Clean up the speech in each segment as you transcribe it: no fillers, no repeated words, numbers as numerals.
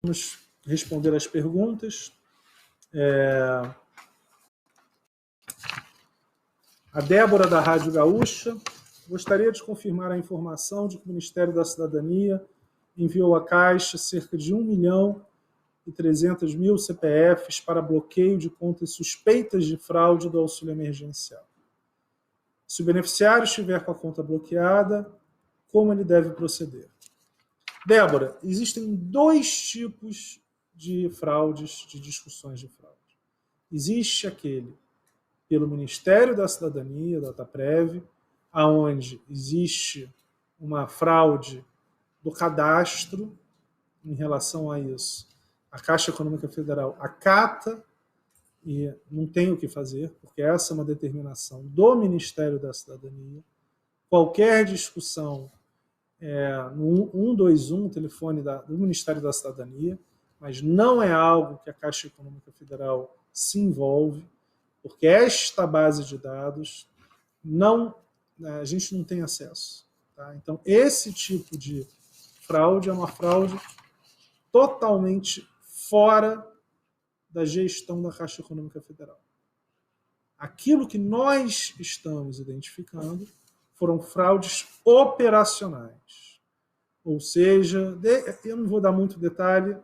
Vamos responder as perguntas. A Débora, da Rádio Gaúcha, gostaria de confirmar a informação de que o Ministério da Cidadania enviou à Caixa cerca de 1.300.000 CPFs para bloqueio de contas suspeitas de fraude do auxílio emergencial. Se o beneficiário estiver com a conta bloqueada, como ele deve proceder? Débora, existem dois tipos de fraudes, de discussões de fraude. Existe aquele pelo Ministério da Cidadania, DataPrev, onde existe uma fraude do cadastro. Em relação a isso, a Caixa Econômica Federal acata e não tem o que fazer, porque essa é uma determinação do Ministério da Cidadania. Qualquer discussão no 121, telefone do Ministério da Cidadania, mas não é algo que a Caixa Econômica Federal se envolve, porque esta base de dados a gente não tem acesso. Tá? Então, esse tipo de fraude é uma fraude totalmente fora da gestão da Caixa Econômica Federal. Aquilo que nós estamos identificando foram fraudes operacionais. Ou seja, eu não vou dar muito detalhe,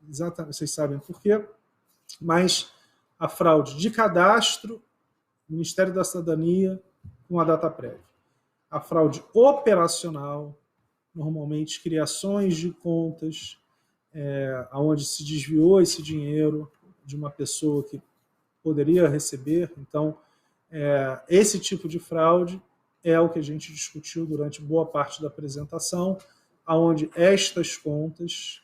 exatamente, vocês sabem por quê, mas a fraude de cadastro, Ministério da Cidadania com a DataPrev. A fraude operacional, normalmente criações de contas, onde se desviou esse dinheiro de uma pessoa que poderia receber. Então, esse tipo de fraude é o que a gente discutiu durante boa parte da apresentação, onde estas contas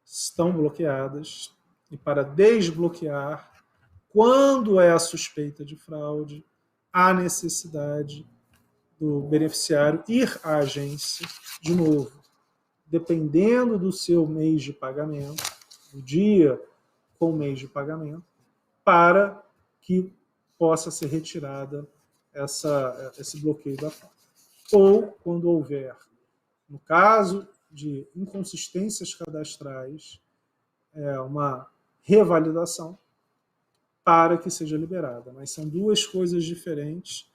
estão bloqueadas, e para desbloquear, quando é a suspeita de fraude, há necessidade do beneficiário ir à agência, de novo, dependendo do seu mês de pagamento, do dia com o mês de pagamento, para que possa ser retirada esse bloqueio da conta. Ou, quando houver, no caso de inconsistências cadastrais, uma revalidação para que seja liberada. Mas são duas coisas diferentes.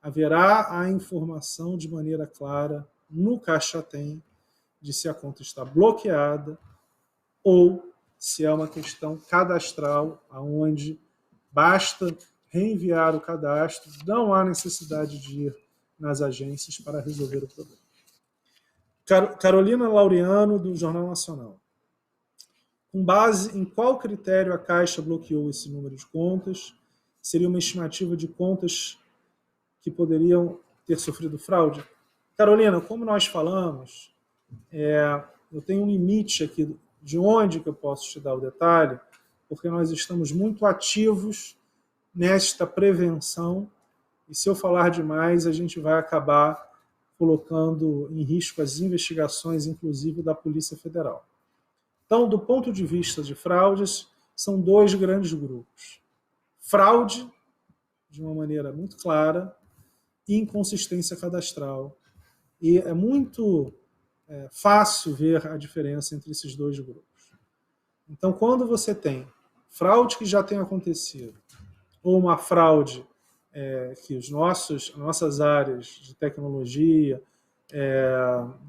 Haverá a informação de maneira clara no Caixa-Tem de se a conta está bloqueada ou se é uma questão cadastral, onde basta reenviar o cadastro, não há necessidade de ir nas agências para resolver o problema. Carolina Laureano, do Jornal Nacional. Com base em qual critério a Caixa bloqueou esse número de contas? Seria uma estimativa de contas que poderiam ter sofrido fraude? Carolina, como nós falamos, eu tenho um limite aqui de onde que eu posso te dar o detalhe, porque nós estamos muito ativos nesta prevenção, e se eu falar demais, a gente vai acabar colocando em risco as investigações, inclusive da Polícia Federal. Então, do ponto de vista de fraudes, são dois grandes grupos. Fraude, de uma maneira muito clara, e inconsistência cadastral. E é muito fácil ver a diferença entre esses dois grupos. Então, quando você tem fraude que já tem acontecido, ou uma fraude que as nossas áreas de tecnologia,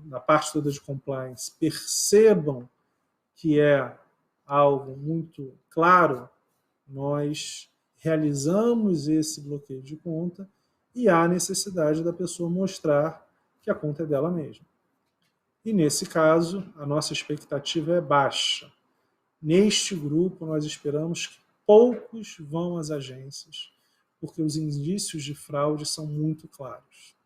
na parte toda de compliance, percebam que é algo muito claro, nós realizamos esse bloqueio de conta e há necessidade da pessoa mostrar que a conta é dela mesma. E nesse caso, a nossa expectativa é baixa. Neste grupo, nós esperamos que poucos vão às agências, porque os indícios de fraude são muito claros.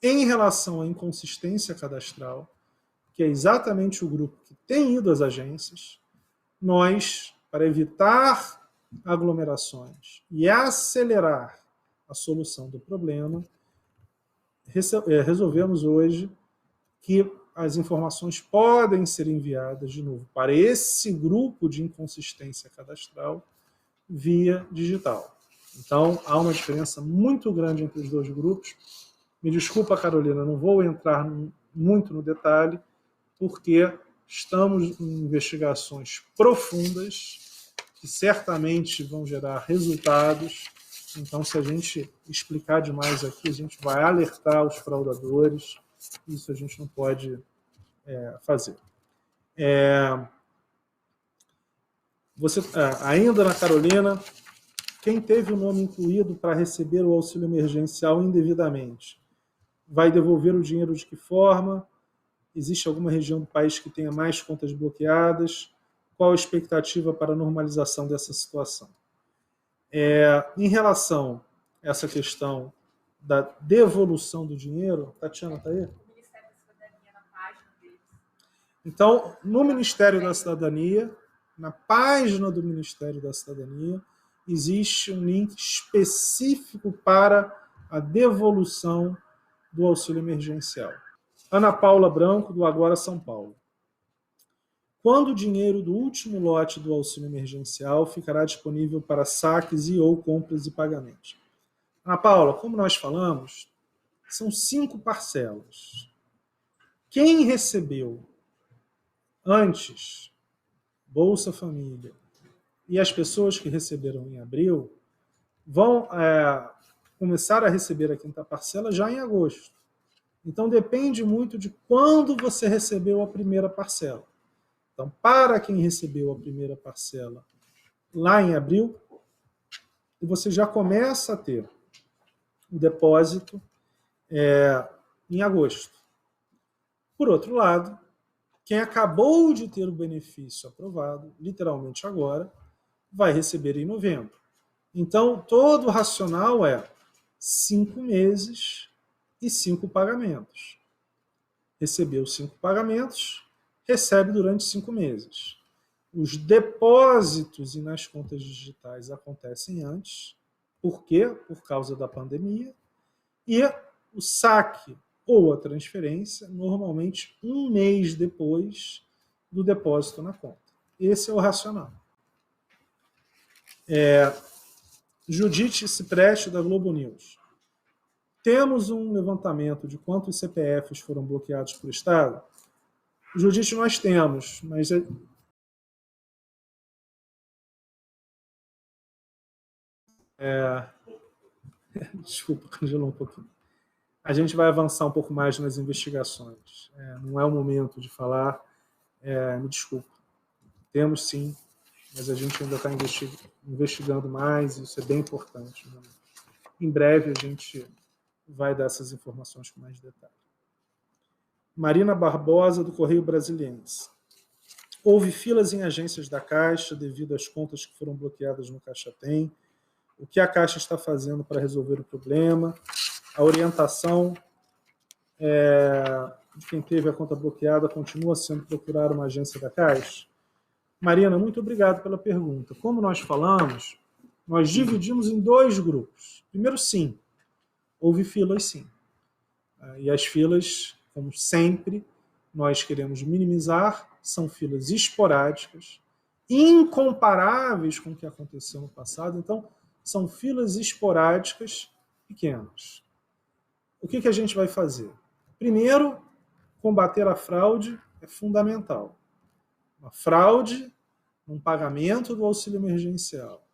Em relação à inconsistência cadastral, que é exatamente o grupo que tem ido às agências, nós, para evitar aglomerações e acelerar a solução do problema, resolvemos hoje que as informações podem ser enviadas de novo para esse grupo de inconsistência cadastral via digital. Então, há uma diferença muito grande entre os dois grupos. Me desculpa, Carolina, não vou entrar muito no detalhe, porque estamos em investigações profundas, que certamente vão gerar resultados. Então, se a gente explicar demais aqui, a gente vai alertar os fraudadores. Isso a gente não pode fazer. Ainda na Carolina, quem teve o nome incluído para receber o auxílio emergencial indevidamente vai devolver o dinheiro de que forma? Existe alguma região do país que tenha mais contas bloqueadas? Qual a expectativa para a normalização dessa situação? Em relação a essa questão da devolução do dinheiro, Tatiana, está aí? O Ministério da Cidadania na página deles. Então, no Ministério da Cidadania, na página do Ministério da Cidadania, existe um link específico para a devolução do auxílio emergencial. Ana Paula Branco, do Agora São Paulo. Quando o dinheiro do último lote do auxílio emergencial ficará disponível para saques e ou compras e pagamentos? Ana Paula, como nós falamos, são 5 parcelas. Quem recebeu antes Bolsa Família e as pessoas que receberam em abril vão começar a receber a 5ª parcela já em agosto. Então depende muito de quando você recebeu a primeira parcela. Então, para quem recebeu a primeira parcela lá em abril, você já começa a ter o depósito em agosto. Por outro lado, quem acabou de ter o benefício aprovado, literalmente agora, vai receber em novembro. Então, todo o racional é 5 meses e 5 pagamentos. Recebeu 5 pagamentos, recebe durante 5 meses. Os depósitos e nas contas digitais acontecem antes. Por quê? Por causa da pandemia. E o saque ou a transferência, normalmente 1 mês depois do depósito na conta. Esse é o racional. Judite Cipreste, da Globo News. Temos um levantamento de quantos CPFs foram bloqueados por Estado? Judite, nós temos, mas desculpa, congelou um pouquinho. A gente vai avançar um pouco mais nas investigações. Não é o momento de falar. Me desculpa. Temos sim, mas a gente ainda está investigando mais, e isso é bem importante. Né? Em breve a gente vai dar essas informações com mais detalhe. Marina Barbosa, do Correio Brasiliense. Houve filas em agências da Caixa devido às contas que foram bloqueadas no Caixa Tem. O que a Caixa está fazendo para resolver o problema? A orientação de quem teve a conta bloqueada continua sendo procurar uma agência da Caixa? Marina, muito obrigado pela pergunta. Como nós falamos, nós dividimos em 2 grupos. Primeiro, sim, houve filas sim. E as filas, como sempre, nós queremos minimizar, são filas esporádicas, incomparáveis com o que aconteceu no passado. Então, são filas esporádicas pequenas. O que a gente vai fazer? Primeiro, combater a fraude é fundamental. Uma fraude no pagamento do auxílio emergencial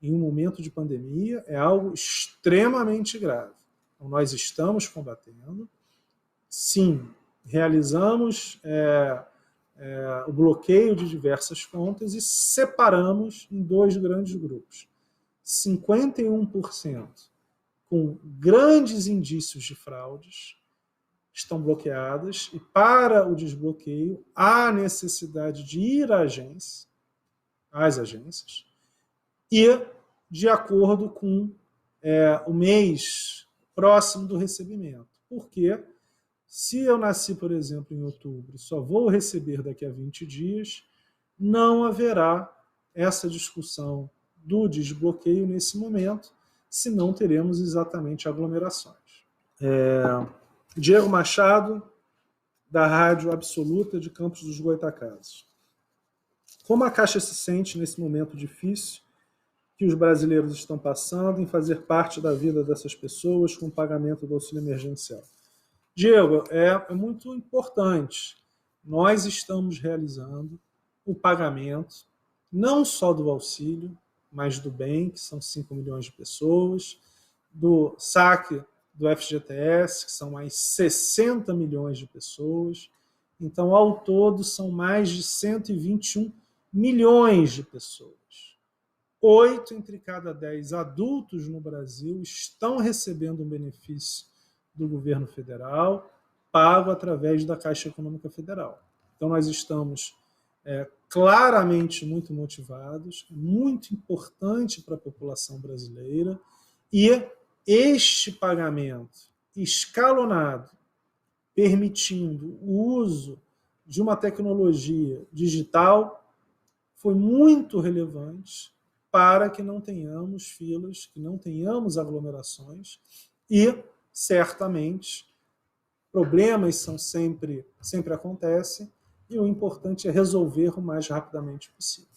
em um momento de pandemia é algo extremamente grave. Então, nós estamos combatendo. Sim, realizamos o bloqueio de diversas contas e separamos em 2 grandes grupos. 51% com grandes indícios de fraudes estão bloqueadas, e para o desbloqueio há necessidade de ir às agências, e de acordo com o mês próximo do recebimento. Porque se eu nasci, por exemplo, em outubro e só vou receber daqui a 20 dias, não haverá essa discussão do desbloqueio nesse momento, senão teremos exatamente aglomerações. Diego Machado, da Rádio Absoluta de Campos dos Goytacazes. Como a Caixa se sente nesse momento difícil que os brasileiros estão passando em fazer parte da vida dessas pessoas com o pagamento do auxílio emergencial? Diego, é muito importante. nós estamos realizando o pagamento não só do auxílio, mas do bem, que são 5 milhões de pessoas, do saque do FGTS, que são mais 60 milhões de pessoas. Então, ao todo, são mais de 121 milhões de pessoas. 8 entre cada 10 adultos no Brasil estão recebendo um benefício do governo federal, pago através da Caixa Econômica Federal. Então, nós estamos claramente muito motivados, muito importante para a população brasileira, e este pagamento escalonado, permitindo o uso de uma tecnologia digital, foi muito relevante para que não tenhamos filas, que não tenhamos aglomerações, e certamente problemas sempre acontecem, e o importante é resolver o mais rapidamente possível.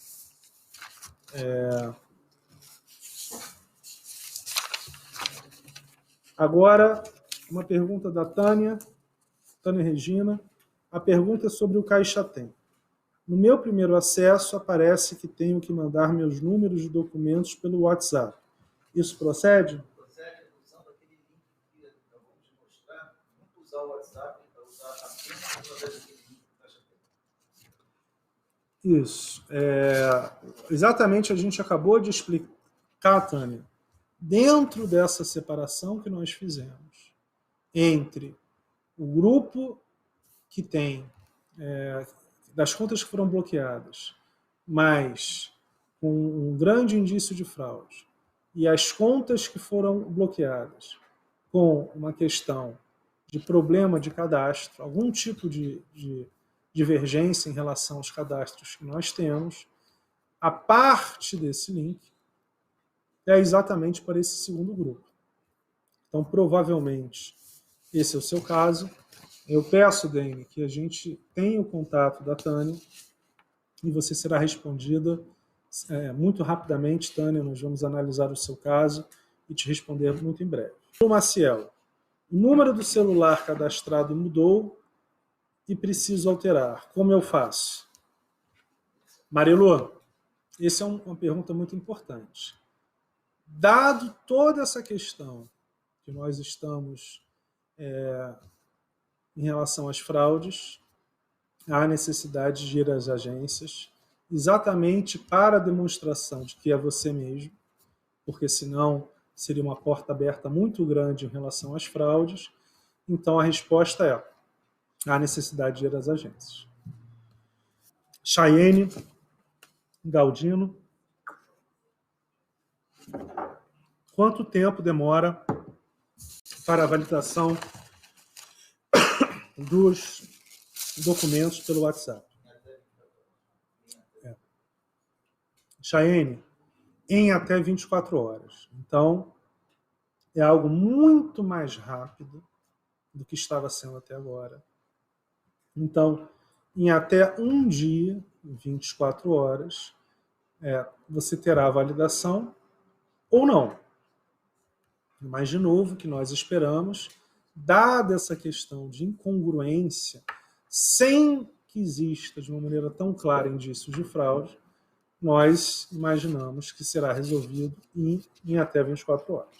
Agora, uma pergunta da Tânia Regina. A pergunta é sobre o Caixa Tem. No meu primeiro acesso, aparece que tenho que mandar meus números de documentos pelo WhatsApp. Isso procede? Procede, usando aquele link que eu vou te mostrar. Não usar o WhatsApp, para usar apenas através daquele link do Caixa Tem. Isso. Exatamente, a gente acabou de explicar, Tânia, dentro dessa separação que nós fizemos entre o grupo que tem das contas que foram bloqueadas, mas com um grande indício de fraude, e as contas que foram bloqueadas com uma questão de problema de cadastro, algum tipo de divergência em relação aos cadastros que nós temos, a parte desse link é exatamente para esse segundo grupo. Então, provavelmente, esse é o seu caso. Eu peço, Dene, que a gente tenha o contato da Tânia e você será respondida muito rapidamente, Tânia. Nós vamos analisar o seu caso e te responder muito em breve. O Maciel, o número do celular cadastrado mudou e preciso alterar. Como eu faço? Marilu, essa é uma pergunta muito importante. Dado toda essa questão que nós estamos em relação às fraudes, há necessidade de ir às agências exatamente para a demonstração de que é você mesmo, porque senão seria uma porta aberta muito grande em relação às fraudes. Então a resposta é: há necessidade de ir às agências. Chayenne Galdino, quanto tempo demora para a validação dos documentos pelo WhatsApp? Chayenne, em até 24 horas. Então, é algo muito mais rápido do que estava sendo até agora. Então, em até um dia, 24 horas, você terá a validação ou não. Mas, de novo, o que nós esperamos, dada essa questão de incongruência, sem que exista de uma maneira tão clara indícios de fraude, nós imaginamos que será resolvido em até 24 horas.